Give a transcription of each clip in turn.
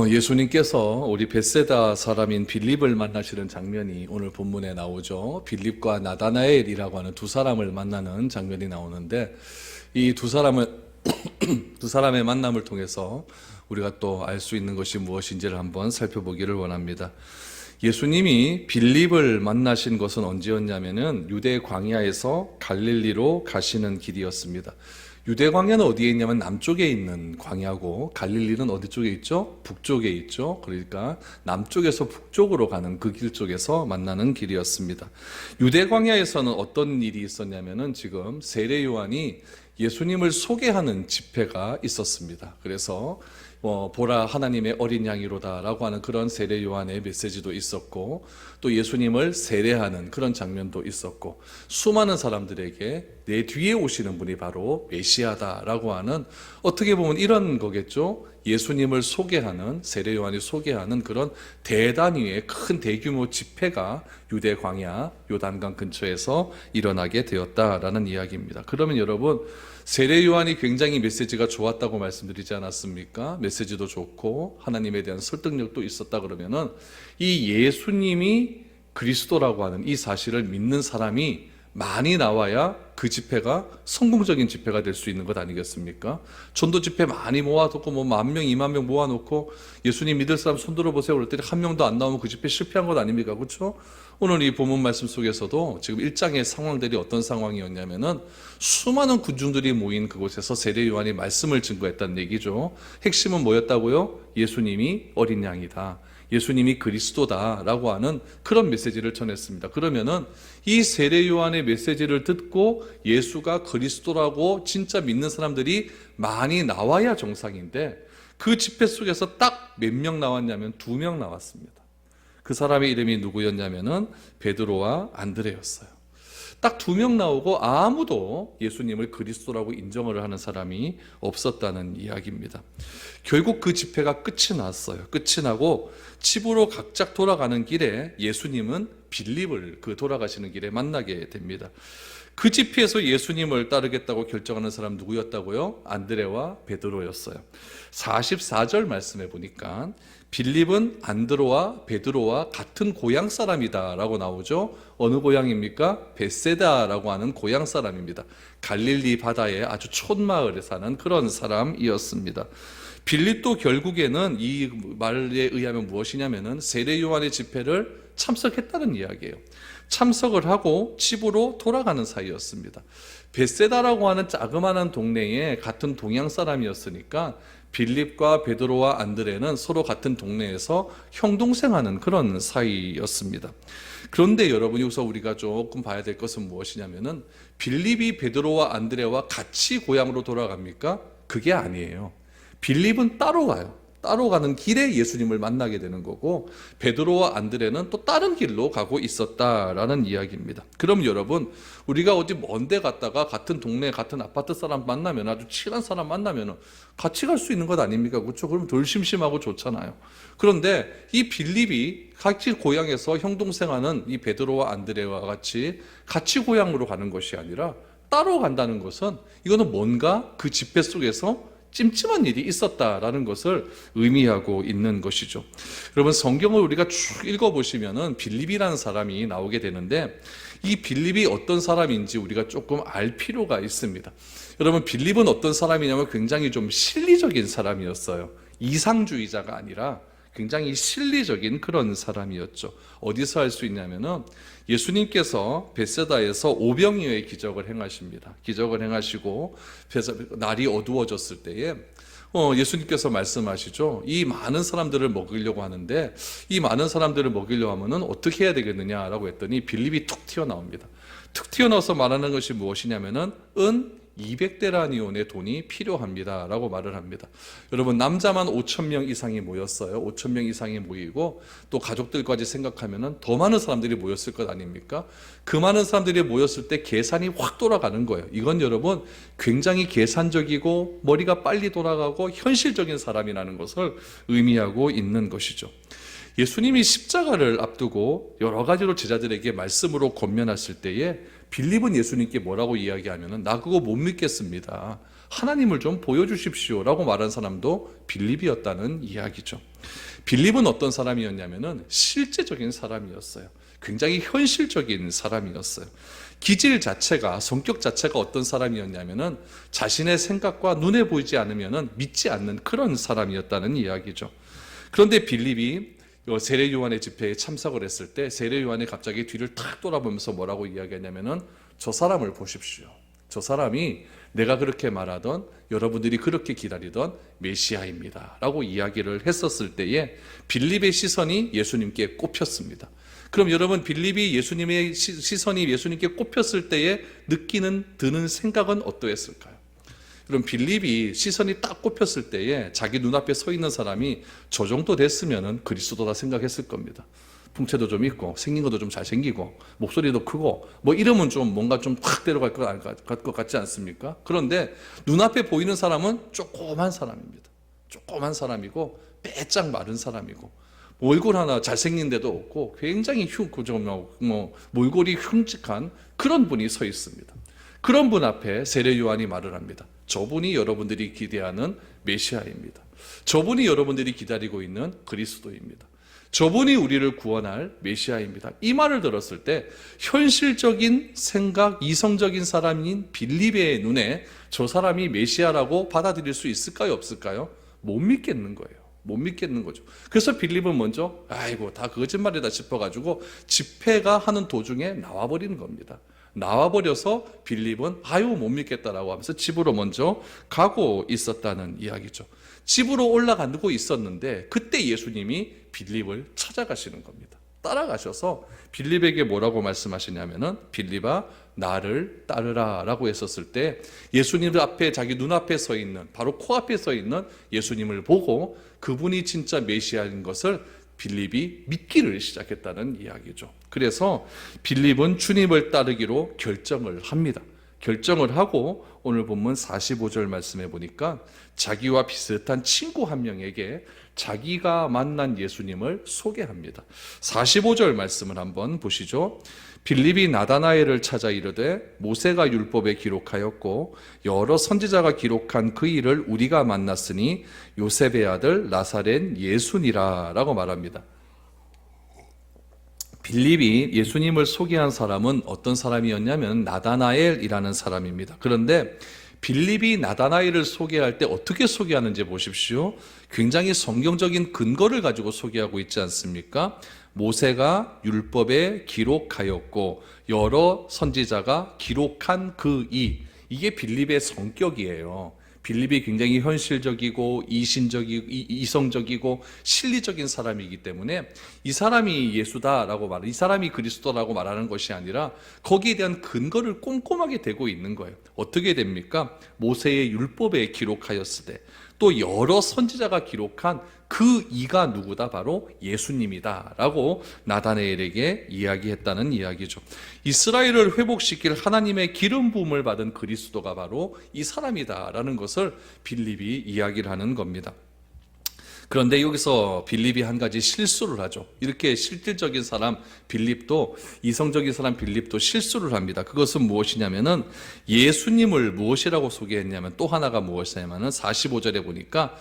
예수님께서 우리 벳세다 사람인 빌립을 만나시는 장면이 오늘 본문에 나오죠. 빌립과 나다나엘이라고 하는 두 사람을 만나는 장면이 나오는데, 이 두 사람의 만남을 통해서 우리가 또 알 수 있는 것이 무엇인지를 한번 살펴보기를 원합니다. 예수님이 빌립을 만나신 것은 언제였냐면은 유대 광야에서 갈릴리로 가시는 길이었습니다. 유대 광야는 어디에 있냐면 남쪽에 있는 광야고, 갈릴리는 어디 쪽에 있죠? 북쪽에 있죠. 그러니까 남쪽에서 북쪽으로 가는 그 길 쪽에서 만나는 길이었습니다. 유대 광야에서는 어떤 일이 있었냐면은 지금 세례 요한이 예수님을 소개하는 집회가 있었습니다. 그래서 보라 하나님의 어린 양이로다 라고 하는 그런 세례 요한의 메시지도 있었고, 또 예수님을 세례하는 그런 장면도 있었고, 수많은 사람들에게 내 뒤에 오시는 분이 바로 메시아다 라고 하는, 어떻게 보면 이런 거겠죠. 예수님을 소개하는, 세례 요한이 소개하는 그런 대단위의 큰 대규모 집회가 유대 광야 요단강 근처에서 일어나게 되었다라는 이야기입니다. 그러면 여러분, 세례 요한이 굉장히 메시지가 좋았다고 말씀드리지 않았습니까? 메시지도 좋고 하나님에 대한 설득력도 있었다. 그러면은 이 예수님이 그리스도라고 하는 이 사실을 믿는 사람이 많이 나와야 그 집회가 성공적인 집회가 될 수 있는 것 아니겠습니까? 전도 집회 많이 모아놓고 10,000명, 20,000명 모아놓고 예수님 믿을 사람 손 들어보세요 그럴 때 한 명도 안 나오면 그 집회 실패한 것 아닙니까? 그렇죠? 오늘 이 본문 말씀 속에서도 지금 1장의 상황들이 어떤 상황이었냐면은 수많은 군중들이 모인 그곳에서 세례 요한이 말씀을 증거했다는 얘기죠. 핵심은 뭐였다고요? 예수님이 어린 양이다, 예수님이 그리스도다라고 하는 그런 메시지를 전했습니다. 그러면은 이 세례 요한의 메시지를 듣고 예수가 그리스도라고 진짜 믿는 사람들이 많이 나와야 정상인데, 그 집회 속에서 딱 몇 명 나왔냐면 2명 나왔습니다. 그 사람의 이름이 누구였냐면은 베드로와 안드레였어요. 딱 2명 나오고 아무도 예수님을 그리스도라고 인정을 하는 사람이 없었다는 이야기입니다. 결국 그 집회가 끝이 났어요. 끝이 나고 집으로 각자 돌아가는 길에 예수님은 빌립을 그 돌아가시는 길에 만나게 됩니다. 그 집회에서 예수님을 따르겠다고 결정하는 사람 누구였다고요? 안드레와 베드로였어요. 44절 말씀해 보니까 빌립은 안드로와 베드로와 같은 고향 사람이다 라고 나오죠. 어느 고향입니까? 벳세다라고 하는 고향 사람입니다. 갈릴리 바다의 아주 촌마을에 사는 그런 사람이었습니다. 빌립도 결국에는 이 말에 의하면 무엇이냐면은 세례 요한의 집회를 참석했다는 이야기예요. 참석을 하고 집으로 돌아가는 사이였습니다. 벳세다라고 하는 자그마한 동네에 같은 동양 사람이었으니까 빌립과 베드로와 안드레는 서로 같은 동네에서 형동생하는 그런 사이였습니다. 그런데 여러분, 여기서 우리가 조금 봐야 될 것은 무엇이냐면은 빌립이 베드로와 안드레와 같이 고향으로 돌아갑니까? 그게 아니에요. 빌립은 따로 가요. 따로 가는 길에 예수님을 만나게 되는 거고, 베드로와 안드레는 또 다른 길로 가고 있었다라는 이야기입니다. 그럼 여러분, 우리가 어디 먼데 갔다가 같은 동네 같은 아파트 사람 만나면, 아주 친한 사람 만나면 같이 갈 수 있는 것 아닙니까? 그렇죠? 그럼 덜 심심하고 좋잖아요. 그런데 이 빌립이 같이 고향에서 형동생하는 이 베드로와 안드레와 같이 고향으로 가는 것이 아니라 따로 간다는 것은, 이거는 뭔가 그 집회 속에서 찜찜한 일이 있었다라는 것을 의미하고 있는 것이죠. 여러분, 성경을 우리가 쭉 읽어보시면은 빌립이라는 사람이 나오게 되는데, 이 빌립이 어떤 사람인지 우리가 조금 알 필요가 있습니다. 여러분, 빌립은 어떤 사람이냐면 굉장히 좀 실리적인 사람이었어요. 이상주의자가 아니라 굉장히 실리적인 그런 사람이었죠. 어디서 할 수 있냐면은 예수님께서 벳세다에서 오병이어의 기적을 행하십니다. 기적을 행하시고 날이 어두워졌을 때에 예수님께서 말씀하시죠. 이 많은 사람들을 먹이려고 하는데, 이 많은 사람들을 먹이려고 하면은 어떻게 해야 되겠느냐라고 했더니 빌립이 툭 튀어나옵니다. 툭 튀어나와서 말하는 것이 무엇이냐면은 200데나리온의 돈이 필요합니다 라고 말을 합니다. 여러분, 남자만 5,000명 이상이 모였어요. 5,000명 이상이 모이고 또 가족들까지 생각하면 더 많은 사람들이 모였을 것 아닙니까? 그 많은 사람들이 모였을 때 계산이 확 돌아가는 거예요. 이건 여러분, 굉장히 계산적이고 머리가 빨리 돌아가고 현실적인 사람이라는 것을 의미하고 있는 것이죠. 예수님이 십자가를 앞두고 여러 가지로 제자들에게 말씀으로 권면하실 때에 빌립은 예수님께 뭐라고 이야기하면은, 나 그거 못 믿겠습니다, 하나님을 좀 보여주십시오 라고 말한 사람도 빌립이었다는 이야기죠. 빌립은 어떤 사람이었냐면은 실제적인 사람이었어요. 굉장히 현실적인 사람이었어요. 기질 자체가, 성격 자체가 어떤 사람이었냐면은 자신의 생각과 눈에 보이지 않으면은 믿지 않는 그런 사람이었다는 이야기죠. 그런데 빌립이 세례 요한의 집회에 참석을 했을 때 세례 요한이 갑자기 뒤를 탁 돌아보면서 뭐라고 이야기했냐면은 저 사람을 보십시오. 저 사람이 내가 그렇게 말하던, 여러분들이 그렇게 기다리던 메시아입니다 라고 이야기를 했었을 때에 빌립의 시선이 예수님께 꼽혔습니다. 그럼 여러분, 빌립이 예수님의 시선이 예수님께 꼽혔을 때에 드는 생각은 어떠했을까요? 그럼 빌립이 시선이 딱 꼽혔을 때에 자기 눈앞에 서 있는 사람이 저 정도 됐으면 그리스도다 생각했을 겁니다. 풍채도 좀 있고 생긴 것도 좀 잘생기고 목소리도 크고 뭐 이러면 좀 뭔가 좀 확 데려갈 것 같지 않습니까? 그런데 눈앞에 보이는 사람은 조그만 사람입니다. 조그만 사람이고 빼짝 마른 사람이고 얼굴 하나 잘생긴 데도 없고 굉장히 몰골이 흉측한 그런 분이 서 있습니다. 그런 분 앞에 세례 요한이 말을 합니다. 저분이 여러분들이 기대하는 메시아입니다. 저분이 여러분들이 기다리고 있는 그리스도입니다. 저분이 우리를 구원할 메시아입니다. 이 말을 들었을 때 현실적인 생각, 이성적인 사람인 빌립의 눈에 저 사람이 메시아라고 받아들일 수 있을까요, 없을까요? 못 믿겠는 거예요. 못 믿겠는 거죠. 그래서 빌립은 먼저 아이고 다 거짓말이다 싶어가지고 집회가 하는 도중에 나와버리는 겁니다. 나와버려서 빌립은 아유 못 믿겠다라고 하면서 집으로 먼저 가고 있었다는 이야기죠. 집으로 올라가고 있었는데 그때 예수님이 빌립을 찾아가시는 겁니다. 따라가셔서 빌립에게 뭐라고 말씀하시냐면은 빌립아 나를 따르라 라고 했었을 때 예수님 앞에 자기 눈앞에 서 있는 바로 코앞에 서 있는 예수님을 보고 그분이 진짜 메시아인 것을 빌립이 믿기를 시작했다는 이야기죠. 그래서 빌립은 주님을 따르기로 결정을 합니다. 결정을 하고 오늘 본문 45절 말씀해 보니까 자기와 비슷한 친구 한 명에게 자기가 만난 예수님을 소개합니다. 45절 말씀을 한번 보시죠. 빌립이 나다나엘을 찾아 이르되 모세가 율법에 기록하였고 여러 선지자가 기록한 그 일을 우리가 만났으니 요셉의 아들 나사렛 예수니라 라고 말합니다. 빌립이 예수님을 소개한 사람은 어떤 사람이었냐면 나다나엘이라는 사람입니다. 그런데 빌립이 나다나엘을 소개할 때 어떻게 소개하는지 보십시오. 굉장히 성경적인 근거를 가지고 소개하고 있지 않습니까? 모세가 율법에 기록하였고 여러 선지자가 기록한 그 이게 빌립의 성격이에요. 빌립이 굉장히 현실적이고 이성적이고 실리적인 사람이기 때문에 이 사람이 예수다라고 이 사람이 그리스도라고 말하는 것이 아니라 거기에 대한 근거를 꼼꼼하게 대고 있는 거예요. 어떻게 됩니까? 모세의 율법에 기록하였으되 또 여러 선지자가 기록한 그 이가 누구다? 바로 예수님이다 라고 나다나엘에게 이야기했다는 이야기죠. 이스라엘을 회복시킬 하나님의 기름 부음을 받은 그리스도가 바로 이 사람이다 라는 것을 빌립이 이야기를 하는 겁니다. 그런데 여기서 빌립이 한 가지 실수를 하죠. 이렇게 실질적인 사람 빌립도, 이성적인 사람 빌립도 실수를 합니다. 그것은 무엇이냐면은 예수님을 무엇이라고 소개했냐면 또 하나가 무엇이냐면은 45절에 보니까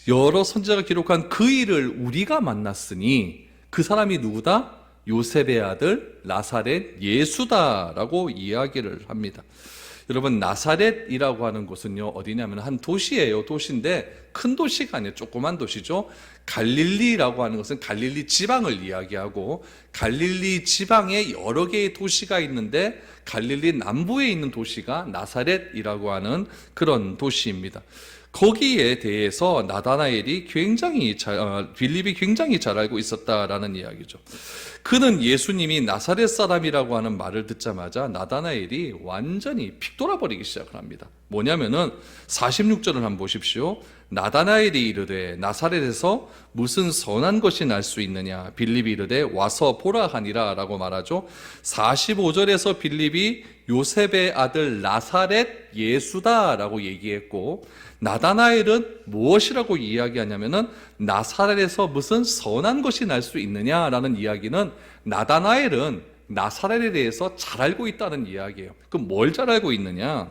여러 선지자가 기록한 그 일을 우리가 만났으니 그 사람이 누구다? 요셉의 아들 나사렛 예수다라고 이야기를 합니다. 여러분 나사렛이라고 하는 곳은요 어디냐면 한 도시예요. 도시인데 큰 도시가 아니에요. 조그만 도시죠. 갈릴리라고 하는 것은 갈릴리 지방을 이야기하고 갈릴리 지방에 여러 개의 도시가 있는데 갈릴리 남부에 있는 도시가 나사렛이라고 하는 그런 도시입니다. 거기에 대해서 나다나엘이 빌립이 굉장히 잘 알고 있었다라는 이야기죠. 그는 예수님이 나사렛 사람이라고 하는 말을 듣자마자 나다나엘이 완전히 픽 돌아버리기 시작을 합니다. 뭐냐면은 46절을 한번 보십시오. 나다나엘이 이르되 나사렛에서 무슨 선한 것이 날 수 있느냐? 빌립이 이르되 와서 보라 하니라 라고 말하죠. 45절에서 빌립이 요셉의 아들 나사렛 예수다 라고 얘기했고 나다나엘은 무엇이라고 이야기하냐면은 나사렛에서 무슨 선한 것이 날 수 있느냐라는 이야기는 나다나엘은 나사렛에 대해서 잘 알고 있다는 이야기예요. 그럼 뭘 잘 알고 있느냐?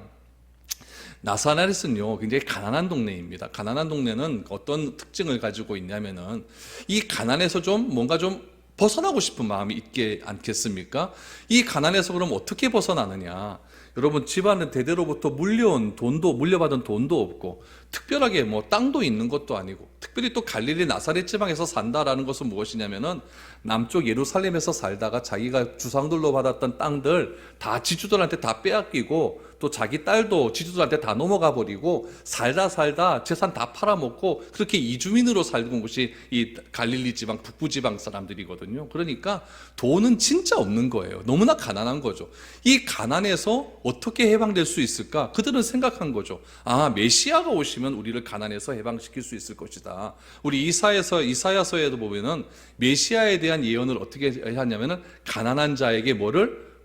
나사렛은요, 굉장히 가난한 동네입니다. 가난한 동네는 어떤 특징을 가지고 있냐면은, 이 가난에서 좀 뭔가 좀 벗어나고 싶은 마음이 있지 않겠습니까? 이 가난에서 그럼 어떻게 벗어나느냐? 여러분, 집안은 대대로부터 물려받은 돈도 없고, 특별하게 뭐 땅도 있는 것도 아니고, 특별히 또 갈릴리 나사렛 지방에서 산다라는 것은 무엇이냐면은, 남쪽 예루살렘에서 살다가 자기가 주상들로 받았던 땅들 다 지주들한테 다 빼앗기고, 또 자기 딸도 지주들한테 다 넘어가 버리고, 살다 재산 다 팔아먹고, 그렇게 이주민으로 살던 곳이 이 갈릴리 지방, 북부 지방 사람들이거든요. 그러니까 돈은 진짜 없는 거예요. 너무나 가난한 거죠. 이 가난에서 어떻게 해방될 수 있을까? 그들은 생각한 거죠. 아, 메시아가 오시면 우리를 가난에서 해방시킬 수 있을 것이다. 우리 이사야서에도 보면은 메시아에 대한 예언을 어떻게 하냐면은 가난한 자에게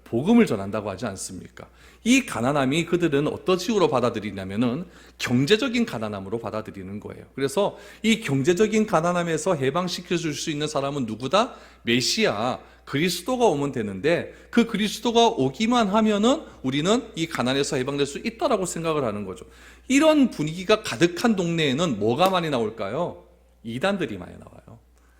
복음을 전한다고 하지 않습니까? 이 가난함이 그들은 어떤 식으로 받아들이냐면은 경제적인 가난함으로 받아들이는 거예요. 그래서 이 경제적인 가난함에서 해방시켜 줄 수 있는 사람은 누구다? 메시아, 그리스도가 오면 되는데, 그 그리스도가 오기만 하면은 우리는 이 가난에서 해방될 수 있다라고 생각을 하는 거죠. 이런 분위기가 가득한 동네에는 뭐가 많이 나올까요? 이단들이 많이 나와요.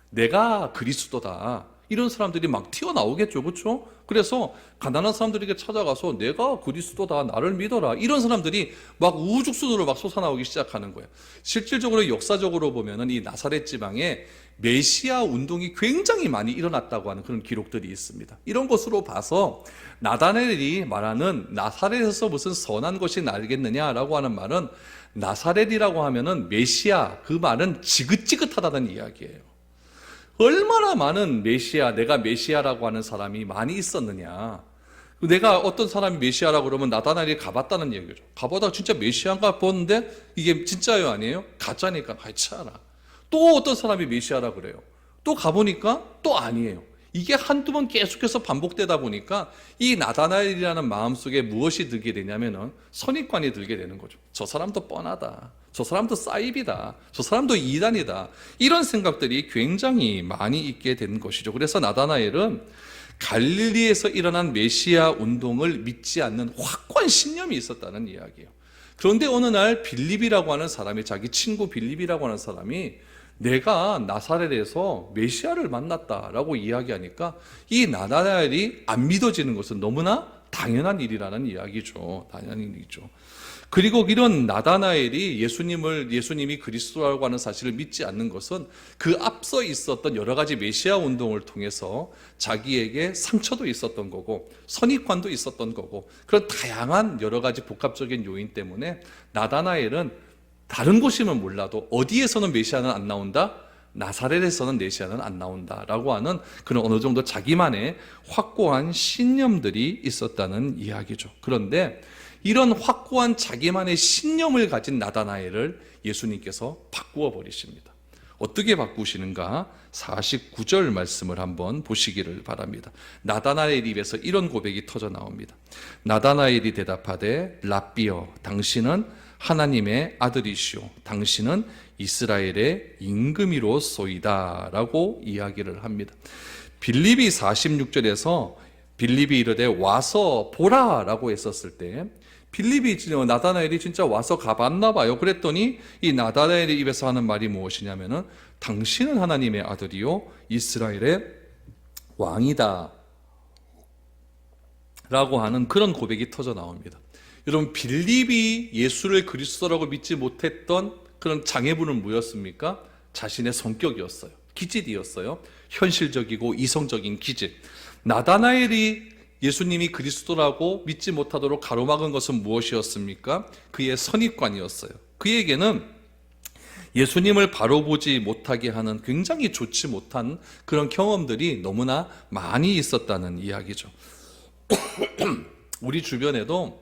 내가 그리스도다, 이런 사람들이 막 튀어나오겠죠. 그렇죠? 그래서 가난한 사람들에게 찾아가서 내가 그리스도다, 나를 믿어라, 이런 사람들이 막 우후죽순으로 막 솟아나오기 시작하는 거예요. 실질적으로 역사적으로 보면은 이 나사렛 지방에 메시아 운동이 굉장히 많이 일어났다고 하는 그런 기록들이 있습니다. 이런 것으로 봐서 나다나엘이 말하는 나사렛에서 무슨 선한 것이 나겠느냐라고 하는 말은, 나사렛이라고 하면은 메시아, 그 말은 지긋지긋하다는 이야기예요. 얼마나 많은 내가 메시아라고 하는 사람이 많이 있었느냐. 내가 어떤 사람이 메시아라고 그러면 나다나엘이 가봤다는 얘기죠. 가보다가 진짜 메시아인가 보는데 이게 진짜요 아니에요? 가짜니까 하여차라. 또 어떤 사람이 메시아라 그래요. 또 가보니까 또 아니에요. 이게 한두 번 계속해서 반복되다 보니까 이 나다나엘이라는 마음속에 무엇이 들게 되냐면은 선입관이 들게 되는 거죠. 저 사람도 뻔하다, 저 사람도 사이비다, 저 사람도 이단이다, 이런 생각들이 굉장히 많이 있게 된 것이죠. 그래서 나다나엘은 갈릴리에서 일어난 메시아 운동을 믿지 않는 확고한 신념이 있었다는 이야기예요. 그런데 어느 날 빌립이라고 하는 사람이, 자기 친구 빌립이라고 하는 사람이 내가 나사렛에서 메시아를 만났다라고 이야기하니까 이 나다나엘이 안 믿어지는 것은 너무나 당연한 일이라는 이야기죠. 당연한 일이죠. 그리고 이런 나다나엘이 예수님이 그리스도라고 하는 사실을 믿지 않는 것은 그 앞서 있었던 여러 가지 메시아 운동을 통해서 자기에게 상처도 있었던 거고, 선입관도 있었던 거고, 그런 다양한 여러 가지 복합적인 요인 때문에 나다나엘은 다른 곳이면 몰라도 어디에서는 메시아는 안 나온다? 나사렛에서는 메시아는 안 나온다라고 하는 그런 어느 정도 자기만의 확고한 신념들이 있었다는 이야기죠. 그런데 이런 확고한 자기만의 신념을 가진 나다나엘을 예수님께서 바꾸어 버리십니다. 어떻게 바꾸시는가? 49절 말씀을 한번 보시기를 바랍니다. 나다나엘 입에서 이런 고백이 터져 나옵니다. 나다나엘이 대답하되 랍비여, 당신은 하나님의 아들이시오, 당신은 이스라엘의 임금이로소이다 라고 이야기를 합니다. 빌립이 46절에서 빌립이 이르되 와서 보라 라고 했었을 때, 나다나엘이 진짜 와서 가봤나 봐요. 그랬더니 이 나다나엘의 입에서 하는 말이 무엇이냐면은 당신은 하나님의 아들이요 이스라엘의 왕이다 라고 하는 그런 고백이 터져 나옵니다. 여러분, 빌립이 예수를 그리스도라고 믿지 못했던 그런 장애물은 뭐였습니까? 자신의 성격이었어요. 기질이었어요. 현실적이고 이성적인 기질. 나다나엘이 예수님이 그리스도라고 믿지 못하도록 가로막은 것은 무엇이었습니까? 그의 선입관이었어요. 그에게는 예수님을 바로 보지 못하게 하는 굉장히 좋지 못한 그런 경험들이 너무나 많이 있었다는 이야기죠. 우리 주변에도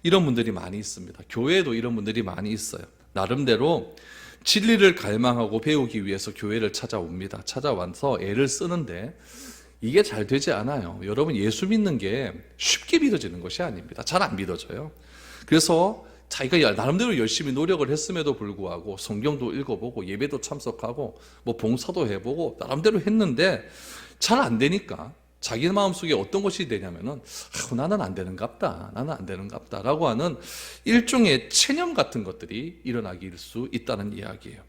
이런 분들이 많이 있습니다. 교회에도 이런 분들이 많이 있어요. 나름대로 진리를 갈망하고 배우기 위해서 교회를 찾아옵니다. 찾아와서 애를 쓰는데 이게 잘 되지 않아요. 여러분, 예수 믿는 게 쉽게 믿어지는 것이 아닙니다. 잘 안 믿어져요. 그래서 자기가 나름대로 열심히 노력을 했음에도 불구하고 성경도 읽어보고 예배도 참석하고 뭐 봉사도 해보고 나름대로 했는데 잘 안 되니까 자기 마음속에 어떤 것이 되냐면은 나는 안 되는갑다, 나는 안 되는갑다 라고 하는 일종의 체념 같은 것들이 일어나길 수 있다는 이야기예요.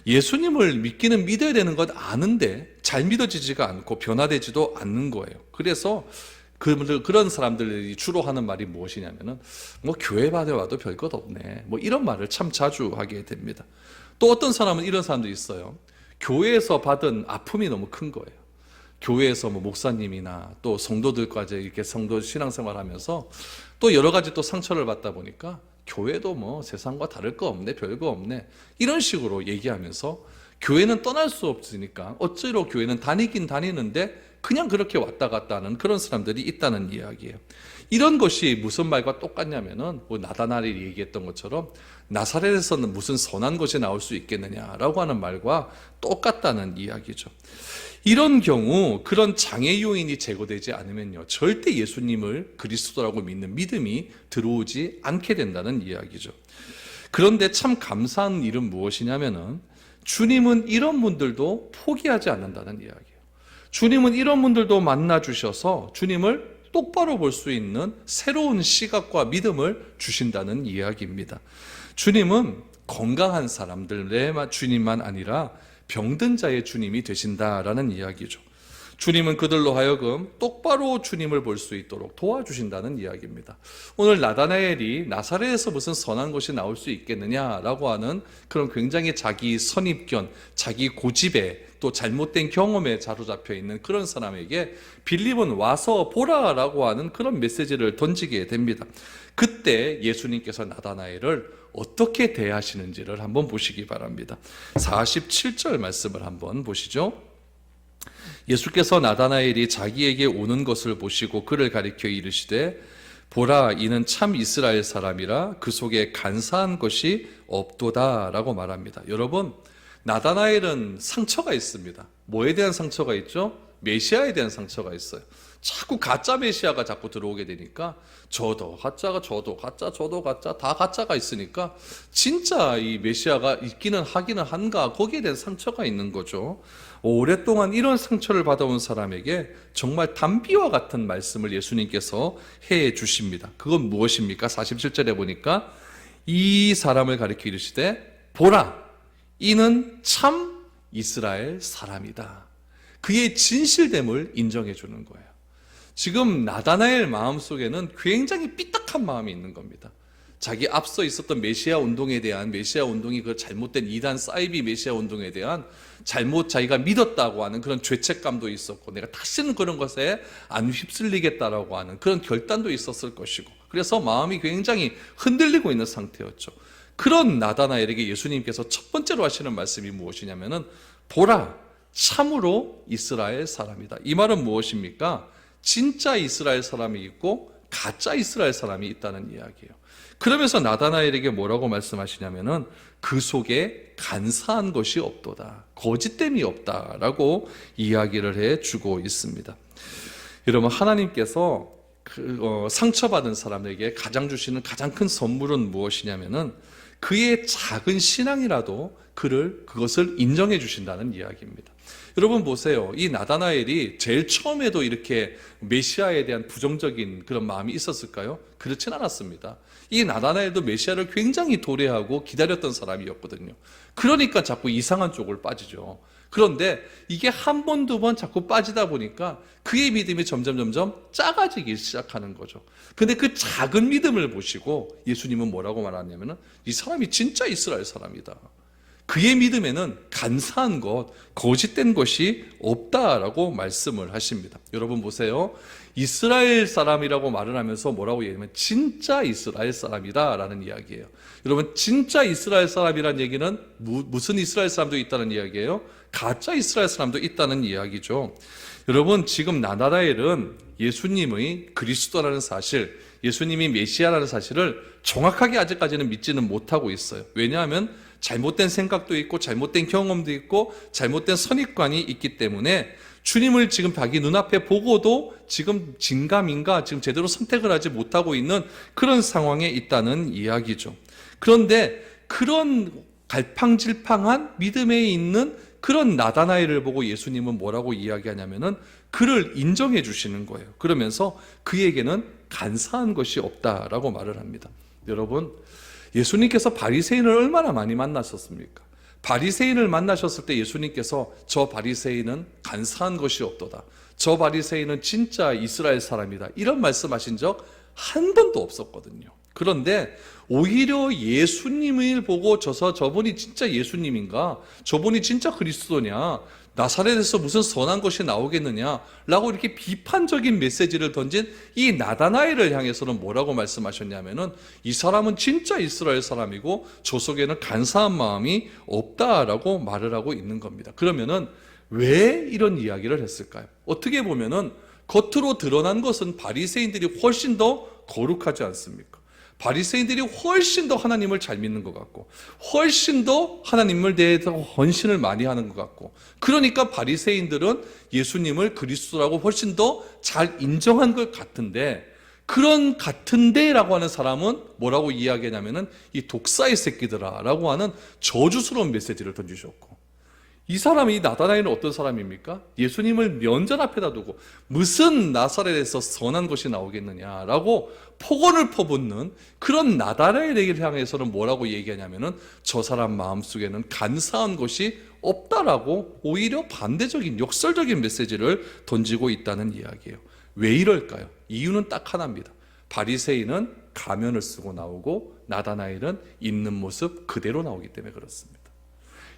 예수님을 믿기는 믿어야 되는 것 아는데 잘 믿어지지가 않고 변화되지도 않는 거예요. 그래서 그런 사람들이 주로 하는 말이 무엇이냐면은 뭐 교회 받아와도 별것 없네, 뭐 이런 말을 참 자주 하게 됩니다. 또 어떤 사람은 이런 사람도 있어요. 교회에서 받은 아픔이 너무 큰 거예요. 교회에서 뭐 목사님이나 또 성도들까지 이렇게 성도 신앙생활하면서 또 여러 가지 또 상처를 받다 보니까 교회도 뭐 세상과 다를 거 없네, 별거 없네, 이런 식으로 얘기하면서 교회는 떠날 수 없으니까 어찌로 교회는 다니긴 다니는데 그냥 그렇게 왔다 갔다 하는 그런 사람들이 있다는 이야기예요. 이런 것이 무슨 말과 똑같냐면은 뭐 나다나엘이 얘기했던 것처럼 나사렛에서는 무슨 선한 것이 나올 수 있겠느냐라고 하는 말과 똑같다는 이야기죠. 이런 경우 그런 장애 요인이 제거되지 않으면요, 절대 예수님을 그리스도라고 믿는 믿음이 들어오지 않게 된다는 이야기죠. 그런데 참 감사한 일은 무엇이냐면은 주님은 이런 분들도 포기하지 않는다는 이야기예요. 주님은 이런 분들도 만나 주셔서 주님을 똑바로 볼 수 있는 새로운 시각과 믿음을 주신다는 이야기입니다. 주님은 건강한 사람들의 주님만 아니라 병든 자의 주님이 되신다라는 이야기죠. 주님은 그들로 하여금 똑바로 주님을 볼 수 있도록 도와주신다는 이야기입니다. 오늘 나다나엘이 나사렛에서 무슨 선한 것이 나올 수 있겠느냐라고 하는 그런 굉장히 자기 선입견, 자기 고집에 또 잘못된 경험에 사로잡혀 있는 그런 사람에게 빌립은 와서 보라라고 하는 그런 메시지를 던지게 됩니다. 그때 예수님께서 나다나엘을 어떻게 대하시는지를 한번 보시기 바랍니다. 47절 말씀을 한번 보시죠. 예수께서 나다나엘이 자기에게 오는 것을 보시고 그를 가리켜 이르시되 보라, 이는 참 이스라엘 사람이라 그 속에 간사한 것이 없도다 라고 말합니다. 여러분, 나다나엘은 상처가 있습니다. 뭐에 대한 상처가 있죠? 메시아에 대한 상처가 있어요. 자꾸 가짜 메시아가 자꾸 들어오게 되니까 저도 가짜가 저도 가짜 저도 가짜 다 가짜가 있으니까 진짜 이 메시아가 있기는 하기는 한가, 거기에 대한 상처가 있는 거죠. 오랫동안 이런 상처를 받아온 사람에게 정말 단비와 같은 말씀을 예수님께서 해 주십니다. 그건 무엇입니까? 47절에 보니까 이 사람을 가리켜 이르시되 보라, 이는 참 이스라엘 사람이다. 그의 진실됨을 인정해 주는 거예요. 지금 나다나엘 마음속에는 굉장히 삐딱한 마음이 있는 겁니다. 자기 앞서 있었던 메시아 운동에 대한, 메시아 운동이 그 잘못된 이단 사이비 메시아 운동에 대한 잘못 자기가 믿었다고 하는 그런 죄책감도 있었고, 내가 다시는 그런 것에 안 휩쓸리겠다라고 하는 그런 결단도 있었을 것이고, 그래서 마음이 굉장히 흔들리고 있는 상태였죠. 그런 나다나엘에게 예수님께서 첫 번째로 하시는 말씀이 무엇이냐면은 보라, 참으로 이스라엘 사람이다. 이 말은 무엇입니까? 진짜 이스라엘 사람이 있고 가짜 이스라엘 사람이 있다는 이야기예요. 그러면서 나다나엘에게 뭐라고 말씀하시냐면은 그 속에 간사한 것이 없도다, 거짓됨이 없다라고 이야기를 해주고 있습니다. 여러분, 하나님께서 상처받은 사람에게 가장 주시는 가장 큰 선물은 무엇이냐면은 그의 작은 신앙이라도 그것을 인정해 주신다는 이야기입니다. 여러분 보세요. 이 나다나엘이 제일 처음에도 이렇게 메시아에 대한 부정적인 그런 마음이 있었을까요? 그렇진 않았습니다. 이 나다나엘도 메시아를 굉장히 도래하고 기다렸던 사람이었거든요. 그러니까 자꾸 이상한 쪽을 빠지죠. 그런데 이게 한 번, 두 번 자꾸 빠지다 보니까 그의 믿음이 점점 작아지기 시작하는 거죠. 근데 그 작은 믿음을 보시고 예수님은 뭐라고 말하냐면은 이 사람이 진짜 이스라엘 사람이다. 그의 믿음에는 간사한 것, 거짓된 것이 없다라고 말씀을 하십니다. 여러분 보세요. 이스라엘 사람이라고 말을 하면서 뭐라고 얘기하면 진짜 이스라엘 사람이다 라는 이야기예요. 여러분, 진짜 이스라엘 사람이라는 얘기는 무슨 이스라엘 사람도 있다는 이야기예요? 가짜 이스라엘 사람도 있다는 이야기죠. 여러분, 지금 나다나엘은 예수님의 그리스도라는 사실, 예수님이 메시아라는 사실을 정확하게 아직까지는 믿지는 못하고 있어요. 왜냐하면 잘못된 생각도 있고 잘못된 경험도 있고 잘못된 선입관이 있기 때문에 주님을 지금 자기 눈앞에 보고도 지금 진가민가 지금 제대로 선택을 하지 못하고 있는 그런 상황에 있다는 이야기죠. 그런데 그런 갈팡질팡한 믿음에 있는 그런 나다나엘을 보고 예수님은 뭐라고 이야기하냐면은 그를 인정해 주시는 거예요. 그러면서 그에게는 간사한 것이 없다라고 말을 합니다. 여러분, 예수님께서 바리새인을 얼마나 많이 만나셨습니까? 바리새인을 만나셨을 때 예수님께서 저 바리새인은 간사한 것이 없도다, 저 바리새인은 진짜 이스라엘 사람이다, 이런 말씀하신 적 한 번도 없었거든요. 그런데 오히려 예수님을 보고 저분이 진짜 예수님인가, 저분이 진짜 그리스도냐, 나사렛에서 무슨 선한 것이 나오겠느냐 라고 이렇게 비판적인 메시지를 던진 이 나다나엘을 향해서는 뭐라고 말씀하셨냐면은 이 사람은 진짜 이스라엘 사람이고 저 속에는 간사한 마음이 없다라고 말을 하고 있는 겁니다. 그러면은 왜 이런 이야기를 했을까요? 어떻게 보면은 겉으로 드러난 것은 바리새인들이 훨씬 더 거룩하지 않습니까? 바리새인들이 훨씬 더 하나님을 잘 믿는 것 같고 훨씬 더 하나님을 대해서 헌신을 많이 하는 것 같고, 그러니까 바리새인들은 예수님을 그리스도라고 훨씬 더 잘 인정한 것 같은데, 그런 같은데라고 하는 사람은 뭐라고 이야기하냐면은 이 독사의 새끼들아 라고 하는 저주스러운 메시지를 던지셨고, 이 사람이 나다나엘은 어떤 사람입니까? 예수님을 면전 앞에다 두고 무슨 나사렛에서 선한 것이 나오겠느냐라고 폭언을 퍼붓는 그런 나다나엘에게 향해서는 뭐라고 얘기하냐면은 저 사람 마음속에는 간사한 것이 없다라고 오히려 반대적인 역설적인 메시지를 던지고 있다는 이야기예요. 왜 이럴까요? 이유는 딱 하나입니다. 바리새인은 가면을 쓰고 나오고 나다나엘은 있는 모습 그대로 나오기 때문에 그렇습니다.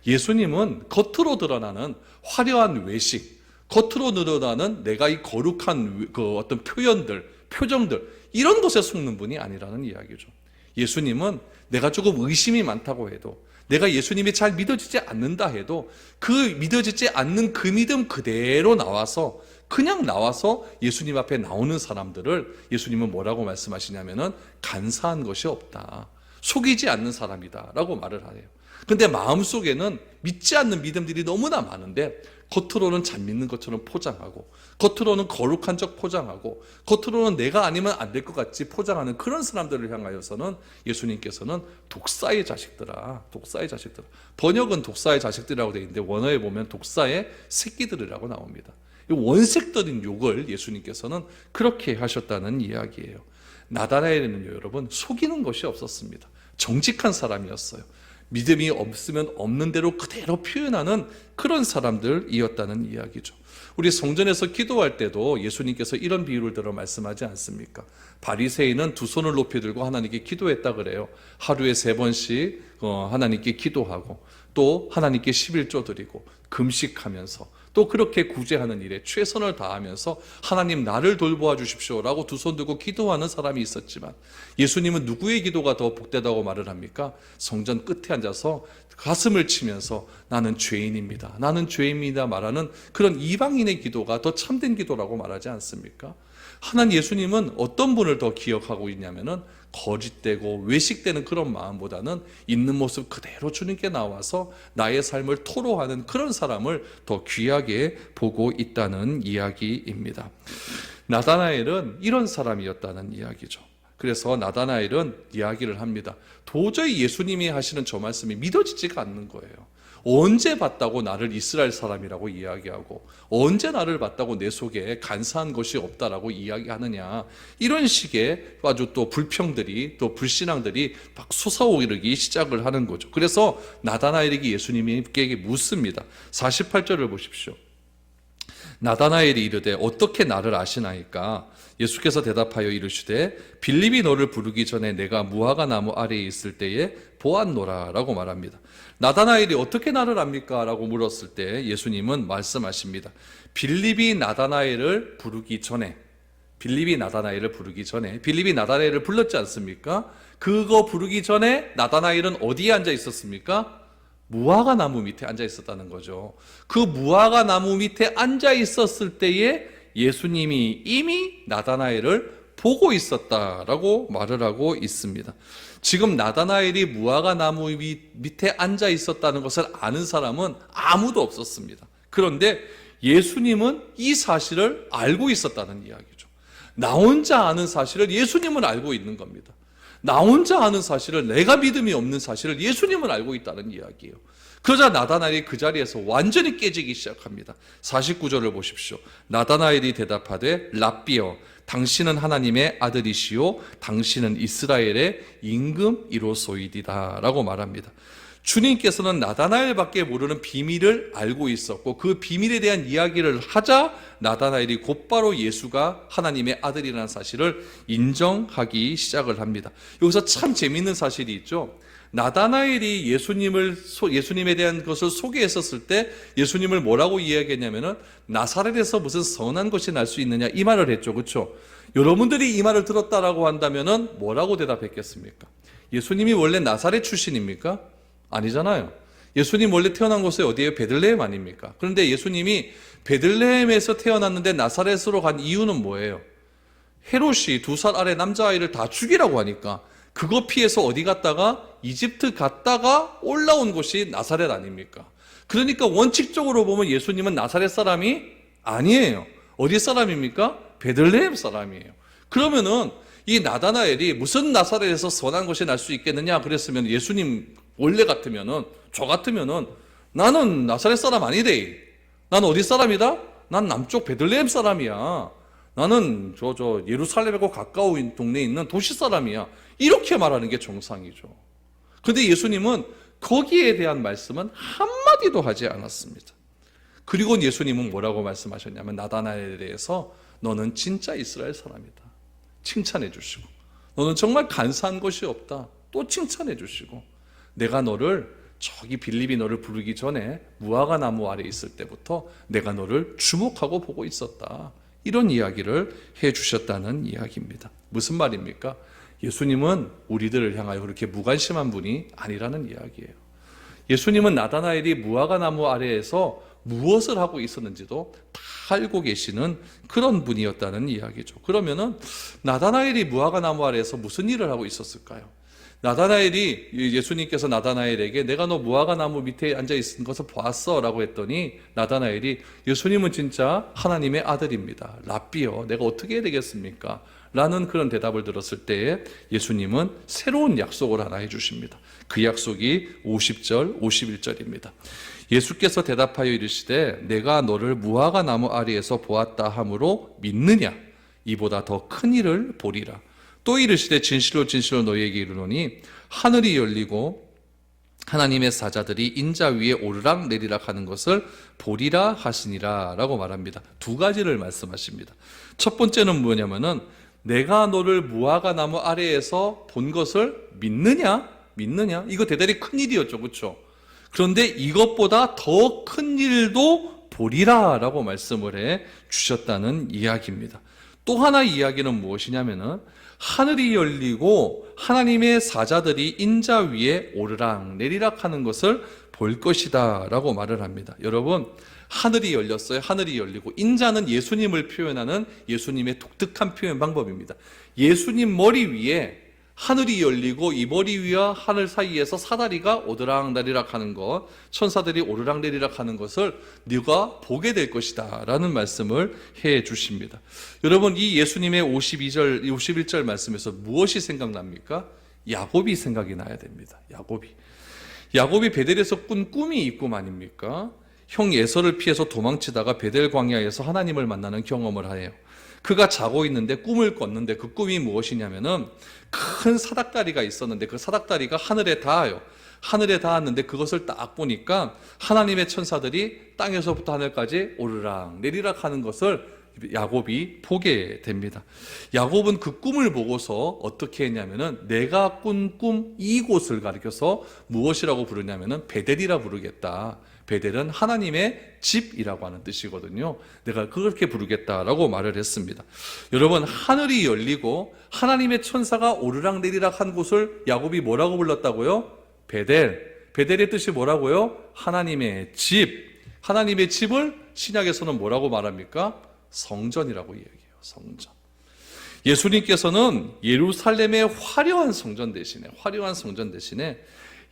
예수님은 겉으로 드러나는 화려한 외식, 겉으로 드러나는 내가 이 거룩한 그 어떤 표현들, 표정들, 이런 것에 속는 분이 아니라는 이야기죠. 예수님은 내가 조금 의심이 많다고 해도, 내가 예수님이 잘 믿어지지 않는다 해도 그 믿어지지 않는 그 믿음 그대로 나와서, 그냥 나와서 예수님 앞에 나오는 사람들을 예수님은 뭐라고 말씀하시냐면은 간사한 것이 없다, 속이지 않는 사람이다 라고 말을 하네요. 근데 마음속에는 믿지 않는 믿음들이 너무나 많은데 겉으로는 잘 믿는 것처럼 포장하고, 겉으로는 거룩한 척 포장하고, 겉으로는 내가 아니면 안 될 것 같이 포장하는 그런 사람들을 향하여서는 예수님께서는 독사의 자식들아, 독사의 자식들아, 번역은 독사의 자식들이라고 되어 있는데 원어에 보면 독사의 새끼들이라고 나옵니다. 원색적인 욕을 예수님께서는 그렇게 하셨다는 이야기예요. 나다나엘은요, 여러분, 속이는 것이 없었습니다. 정직한 사람이었어요. 믿음이 없으면 없는 대로 그대로 표현하는 그런 사람들이었다는 이야기죠. 우리 성전에서 기도할 때도 예수님께서 이런 비유를 들어 말씀하지 않습니까? 바리새인은 두 손을 높이 들고 하나님께 기도했다 그래요. 하루에 3번씩 하나님께 기도하고 또 하나님께 11조 드리고 금식하면서 또 그렇게 구제하는 일에 최선을 다하면서 하나님 나를 돌보아 주십시오라고 두 손 들고 기도하는 사람이 있었지만, 예수님은 누구의 기도가 더 복되다고 말을 합니까? 성전 끝에 앉아서 가슴을 치면서 나는 죄인입니다, 나는 죄인입니다 말하는 그런 이방인의 기도가 더 참된 기도라고 말하지 않습니까? 하나님 예수님은 어떤 분을 더 기억하고 있냐면은 거짓되고 외식되는 그런 마음보다는 있는 모습 그대로 주님께 나와서 나의 삶을 토로하는 그런 사람을 더 귀하게 보고 있다는 이야기입니다. 나다나엘은 이런 사람이었다는 이야기죠. 그래서 나다나엘은 이야기를 합니다. 도저히 예수님이 하시는 저 말씀이 믿어지지가 않는 거예요. 언제 봤다고 나를 이스라엘 사람이라고 이야기하고, 언제 나를 봤다고 내 속에 간사한 것이 없다라고 이야기하느냐, 이런 식의 아주 또 불평들이, 또 불신앙들이 막 솟아오르기 시작을 하는 거죠. 그래서 나다나엘에게 예수님께 묻습니다. 48절을 보십시오. 나다나엘이 이르되 어떻게 나를 아시나이까? 예수께서 대답하여 이르시되 빌립이 너를 부르기 전에 내가 무화과 나무 아래에 있을 때에 보았노라 라고 말합니다. 나다나엘이 어떻게 나를 압니까? 라고 물었을 때 예수님은 말씀하십니다. 빌립이 나다나엘을 부르기 전에, 빌립이 나다나엘을 불렀지 않습니까? 그거 부르기 전에 나다나엘은 어디에 앉아 있었습니까? 무화과 나무 밑에 앉아 있었다는 거죠. 그 무화과 나무 밑에 앉아 있었을 때에 예수님이 이미 나다나엘을 보고 있었다라고 말을 하고 있습니다. 지금 나다나엘이 무화과 나무 밑에 앉아 있었다는 것을 아는 사람은 아무도 없었습니다. 그런데 예수님은 이 사실을 알고 있었다는 이야기죠. 나 혼자 아는 사실을 예수님은 알고 있는 겁니다. 나 혼자 아는 사실을, 내가 믿음이 없는 사실을 예수님은 알고 있다는 이야기예요. 그러자 나다나엘이 그 자리에서 완전히 깨지기 시작합니다. 49절을 보십시오. 나다나엘이 대답하되 랍비여 당신은 하나님의 아들이시요 당신은 이스라엘의 임금이로소이디다 라고 말합니다. 주님께서는 나다나엘밖에 모르는 비밀을 알고 있었고 그 비밀에 대한 이야기를 하자 나다나엘이 곧바로 예수가 하나님의 아들이라는 사실을 인정하기 시작을 합니다. 여기서 참 재미있는 사실이 있죠. 나다나엘이 예수님에 대한 것을 소개했었을 때 예수님을 뭐라고 이야기했냐면은 나사렛에서 무슨 선한 것이 날 수 있느냐 이 말을 했죠. 그렇죠? 여러분들이 이 말을 들었다라고 한다면은 뭐라고 대답했겠습니까? 예수님이 원래 나사렛 출신입니까? 아니잖아요. 예수님 원래 태어난 곳이 어디예요? 베들레헴 아닙니까? 그런데 예수님이 베들레헴에서 태어났는데 나사렛으로 간 이유는 뭐예요? 헤롯이 2살 아래 남자아이를 다 죽이라고 하니까 그거 피해서 어디 갔다가 이집트 갔다가 올라온 곳이 나사렛 아닙니까? 그러니까 원칙적으로 보면 예수님은 나사렛 사람이 아니에요. 어디 사람입니까? 베들레헴 사람이에요. 그러면은 이 나다나엘이 무슨 나사렛에서 선한 것이 날 수 있겠느냐 그랬으면 예수님 원래 같으면은 저 같으면은 나는 나사렛 사람 아니래. 난 어디 사람이다? 난 남쪽 베들레헴 사람이야. 나는 저 예루살렘하고 가까운 동네에 있는 도시 사람이야. 이렇게 말하는 게 정상이죠. 그런데 예수님은 거기에 대한 말씀은 한마디도 하지 않았습니다. 그리고 예수님은 뭐라고 말씀하셨냐면 나다나엘에 대해서 너는 진짜 이스라엘 사람이다. 칭찬해 주시고 너는 정말 간사한 것이 없다. 또 칭찬해 주시고 내가 너를 저기 빌립이 너를 부르기 전에 무화과 나무 아래 있을 때부터 내가 너를 주목하고 보고 있었다. 이런 이야기를 해 주셨다는 이야기입니다. 무슨 말입니까? 예수님은 우리들을 향하여 그렇게 무관심한 분이 아니라는 이야기예요. 예수님은 나다나엘이 무화과 나무 아래에서 무엇을 하고 있었는지도 다 알고 계시는 그런 분이었다는 이야기죠. 그러면은 나다나엘이 무화과 나무 아래에서 무슨 일을 하고 있었을까요? 나다나엘이 예수님께서 나다나엘에게 내가 너 무화과 나무 밑에 앉아 있는 것을 보았어 라고 했더니 나다나엘이 예수님은 진짜 하나님의 아들입니다. 랍비여 내가 어떻게 해야 되겠습니까? 라는 그런 대답을 들었을 때에 예수님은 새로운 약속을 하나 해주십니다. 그 약속이 50절 51절입니다. 예수께서 대답하여 이르시되 내가 너를 무화과 나무 아래에서 보았다 하므로 믿느냐? 이보다 더 큰 일을 보리라. 또 이르시되 진실로 진실로 너희에게 이르노니 하늘이 열리고 하나님의 사자들이 인자 위에 오르락 내리락 하는 것을 보리라 하시니라 라고 말합니다. 두 가지를 말씀하십니다. 첫 번째는 뭐냐면은 내가 너를 무화과 나무 아래에서 본 것을 믿느냐? 이거 대단히 큰 일이었죠. 그렇죠? 그런데 이것보다 더 큰 일도 보리라 라고 말씀을 해 주셨다는 이야기입니다. 또 하나 이야기는 무엇이냐면은 하늘이 열리고 하나님의 사자들이 인자 위에 오르락 내리락 하는 것을 볼 것이다 라고 말을 합니다. 여러분 하늘이 열렸어요. 하늘이 열리고 인자는 예수님을 표현하는 예수님의 독특한 표현 방법입니다. 예수님 머리 위에 하늘이 열리고 이 머리 위와 하늘 사이에서 사다리가 오르락내리락 하는 것, 천사들이 오르락내리락 하는 것을 네가 보게 될 것이다 라는 말씀을 해 주십니다. 여러분 이 예수님의 52절, 51절 말씀에서 무엇이 생각납니까? 야곱이 생각이 나야 됩니다. 야곱이 베델에서 꾼 꿈이 이 꿈 아닙니까? 형 에서를 피해서 도망치다가 베델 광야에서 하나님을 만나는 경험을 해요. 그가 자고 있는데 꿈을 꿨는데 그 꿈이 무엇이냐면은 큰 사닥다리가 있었는데 그 사닥다리가 하늘에 닿아요. 하늘에 닿았는데 그것을 딱 보니까 하나님의 천사들이 땅에서부터 하늘까지 오르락 내리락 하는 것을 야곱이 보게 됩니다. 야곱은 그 꿈을 보고서 어떻게 했냐면은 내가 꾼 꿈 이곳을 가리켜서 무엇이라고 부르냐면은 베델이라 부르겠다. 베델은 하나님의 집이라고 하는 뜻이거든요. 내가 그렇게 부르겠다라고 말을 했습니다. 여러분 하늘이 열리고 하나님의 천사가 오르락내리락 한 곳을 야곱이 뭐라고 불렀다고요? 베델의 뜻이 뭐라고요? 하나님의 집. 하나님의 집을 신약에서는 뭐라고 말합니까? 성전이라고 얘기해요. 성전. 예수님께서는 예루살렘의 화려한 성전 대신에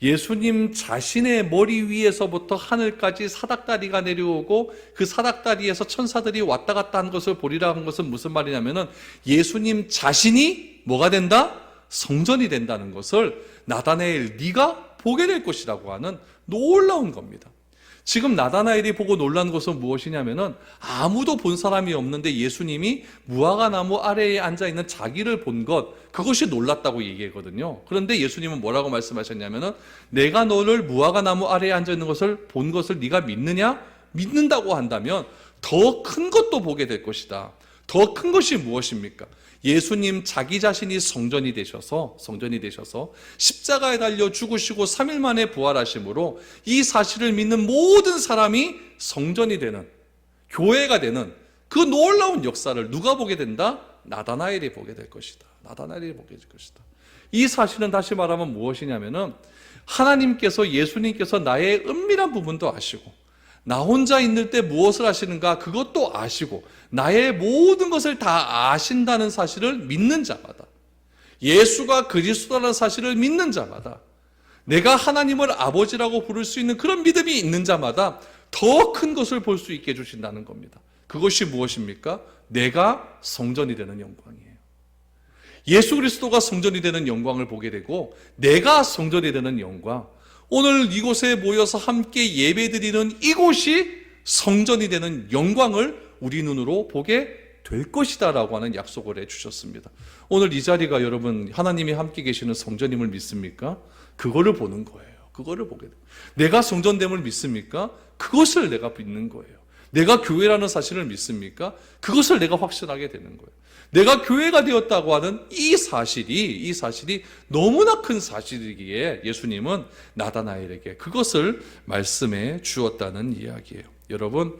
예수님 자신의 머리 위에서부터 하늘까지 사닥다리가 내려오고 그 사닥다리에서 천사들이 왔다 갔다 한 것을 보리라 한 것은 무슨 말이냐면은 예수님 자신이 뭐가 된다? 성전이 된다는 것을 나다나엘 네가 보게 될 것이라고 하는 놀라운 겁니다. 지금 나다나엘이 보고 놀란 것은 무엇이냐면은 아무도 본 사람이 없는데 예수님이 무화과나무 아래에 앉아있는 자기를 본 것, 그것이 놀랐다고 얘기했거든요. 그런데 예수님은 뭐라고 말씀하셨냐면은 내가 너를 무화과나무 아래에 앉아있는 것을 본 것을 네가 믿느냐? 믿는다고 한다면 더 큰 것도 보게 될 것이다. 더 큰 것이 무엇입니까? 예수님 자기 자신이 성전이 되셔서 십자가에 달려 죽으시고 3일 만에 부활하심으로 이 사실을 믿는 모든 사람이 성전이 되는, 교회가 되는 그 놀라운 역사를 누가 보게 된다? 나다나엘이 보게 될 것이다. 나다나엘이 보게 될 것이다. 이 사실은 다시 말하면 무엇이냐면은 하나님께서, 예수님께서 나의 은밀한 부분도 아시고 나 혼자 있을 때 무엇을 하시는가 그것도 아시고 나의 모든 것을 다 아신다는 사실을 믿는 자마다, 예수가 그리스도라는 사실을 믿는 자마다, 내가 하나님을 아버지라고 부를 수 있는 그런 믿음이 있는 자마다 더 큰 것을 볼 수 있게 해주신다는 겁니다. 그것이 무엇입니까? 내가 성전이 되는 영광이에요. 예수 그리스도가 성전이 되는 영광을 보게 되고 내가 성전이 되는 영광, 오늘 이곳에 모여서 함께 예배드리는 이곳이 성전이 되는 영광을 우리 눈으로 보게 될 것이다 라고 하는 약속을 해주셨습니다. 오늘 이 자리가 여러분 하나님이 함께 계시는 성전임을 믿습니까? 그거를 보는 거예요. 그거를 보게 돼요. 내가 성전됨을 믿습니까? 그것을 내가 믿는 거예요. 내가 교회라는 사실을 믿습니까? 그것을 내가 확신하게 되는 거예요. 내가 교회가 되었다고 하는 이 사실이 너무나 큰 사실이기에 예수님은 나다나엘에게 그것을 말씀해 주었다는 이야기예요. 여러분,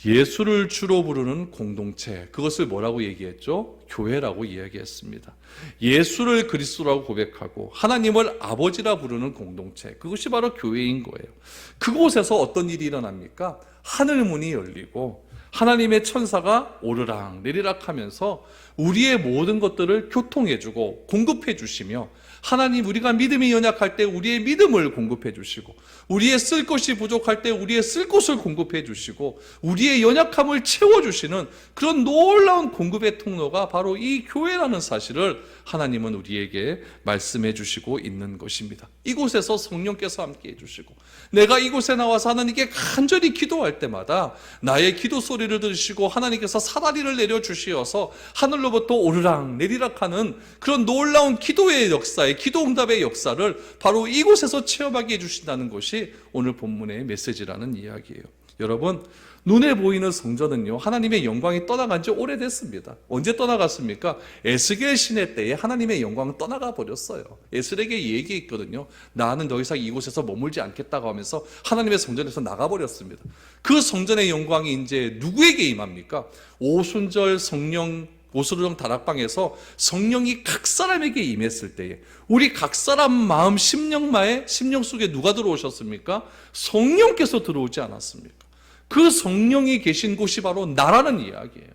예수를 주로 부르는 공동체, 그것을 뭐라고 얘기했죠? 교회라고 이야기했습니다. 예수를 그리스도라고 고백하고 하나님을 아버지라 부르는 공동체, 그것이 바로 교회인 거예요. 그곳에서 어떤 일이 일어납니까? 하늘 문이 열리고 하나님의 천사가 오르락 내리락 하면서 우리의 모든 것들을 교통해주고 공급해 주시며, 하나님, 우리가 믿음이 연약할 때 우리의 믿음을 공급해 주시고, 우리의 쓸 것이 부족할 때 우리의 쓸 것을 공급해 주시고, 우리의 연약함을 채워주시는 그런 놀라운 공급의 통로가 바로 이 교회라는 사실을 하나님은 우리에게 말씀해 주시고 있는 것입니다. 이곳에서 성령께서 함께 해주시고, 내가 이곳에 나와서 하나님께 간절히 기도할 때마다 나의 기도 소리를 들으시고 하나님께서 사다리를 내려주시어서 하늘로부터 오르락 내리락 하는 그런 놀라운 기도의 역사에, 기도응답의 역사를 바로 이곳에서 체험하게 해주신다는 것이 오늘 본문의 메시지라는 이야기예요. 여러분, 눈에 보이는 성전은요, 하나님의 영광이 떠나간 지 오래됐습니다. 언제 떠나갔습니까? 에스겔 시대 때에 하나님의 영광은 떠나가 버렸어요. 에스겔에게 얘기했거든요. 나는 더 이상 이곳에서 머물지 않겠다고 하면서 하나님의 성전에서 나가버렸습니다. 그 성전의 영광이 이제 누구에게 임합니까? 오순절 성령 오수르정 다락방에서 성령이 각 사람에게 임했을 때에 우리 각 사람 마음 심령 속에 누가 들어오셨습니까? 성령께서 들어오지 않았습니까? 그 성령이 계신 곳이 바로 나라는 이야기예요.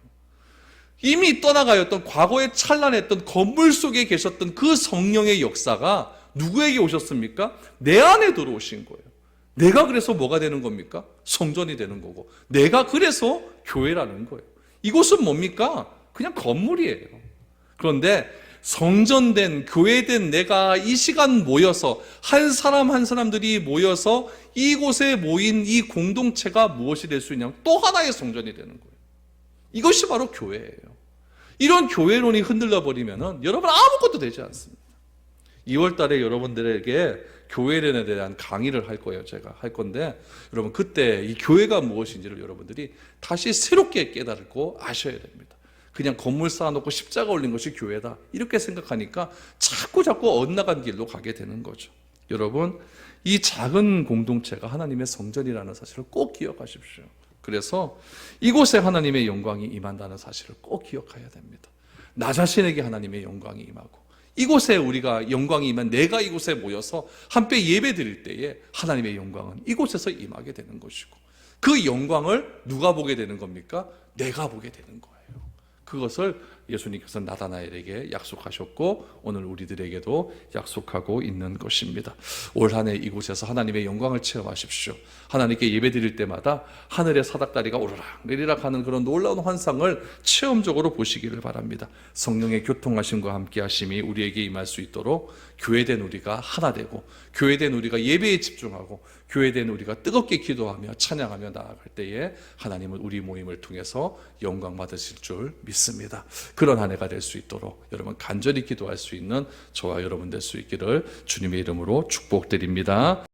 이미 떠나가였던 과거에 찬란했던 건물 속에 계셨던 그 성령의 역사가 누구에게 오셨습니까? 내 안에 들어오신 거예요. 내가 그래서 뭐가 되는 겁니까? 성전이 되는 거고, 내가 그래서 교회라는 거예요. 이곳은 뭡니까? 그냥 건물이에요. 그런데 성전된, 교회된 내가 이 시간 모여서 한 사람 한 사람들이 모여서 이곳에 모인 이 공동체가 무엇이 될 수 있냐면 또 하나의 성전이 되는 거예요. 이것이 바로 교회예요. 이런 교회론이 흔들려 버리면은 여러분 아무것도 되지 않습니다. 2월 달에 여러분들에게 교회론에 대한 강의를 할 거예요. 제가 할 건데, 여러분 그때 이 교회가 무엇인지를 여러분들이 다시 새롭게 깨달고 아셔야 됩니다. 그냥 건물 쌓아놓고 십자가 올린 것이 교회다, 이렇게 생각하니까 자꾸 엇나간 길로 가게 되는 거죠. 여러분, 이 작은 공동체가 하나님의 성전이라는 사실을 꼭 기억하십시오. 그래서 이곳에 하나님의 영광이 임한다는 사실을 꼭 기억해야 됩니다. 나 자신에게 하나님의 영광이 임하고, 이곳에 우리가 영광이 임한 내가 이곳에 모여서 함께 예배 드릴 때에 하나님의 영광은 이곳에서 임하게 되는 것이고, 그 영광을 누가 보게 되는 겁니까? 내가 보게 되는 거예요. 그것을 예수님께서 나다나엘에게 약속하셨고 오늘 우리들에게도 약속하고 있는 것입니다. 올 한 해 이곳에서 하나님의 영광을 체험하십시오. 하나님께 예배드릴 때마다 하늘의 사닥다리가 오르락 내리락 하는 그런 놀라운 환상을 체험적으로 보시기를 바랍니다. 성령의 교통하심과 함께 하심이 우리에게 임할 수 있도록 교회된 우리가 하나 되고, 교회된 우리가 예배에 집중하고, 교회된 우리가 뜨겁게 기도하며 찬양하며 나아갈 때에 하나님은 우리 모임을 통해서 영광 받으실 줄 믿습니다. 그런 한 해가 될 수 있도록 여러분 간절히 기도할 수 있는 저와 여러분 될 수 있기를 주님의 이름으로 축복드립니다.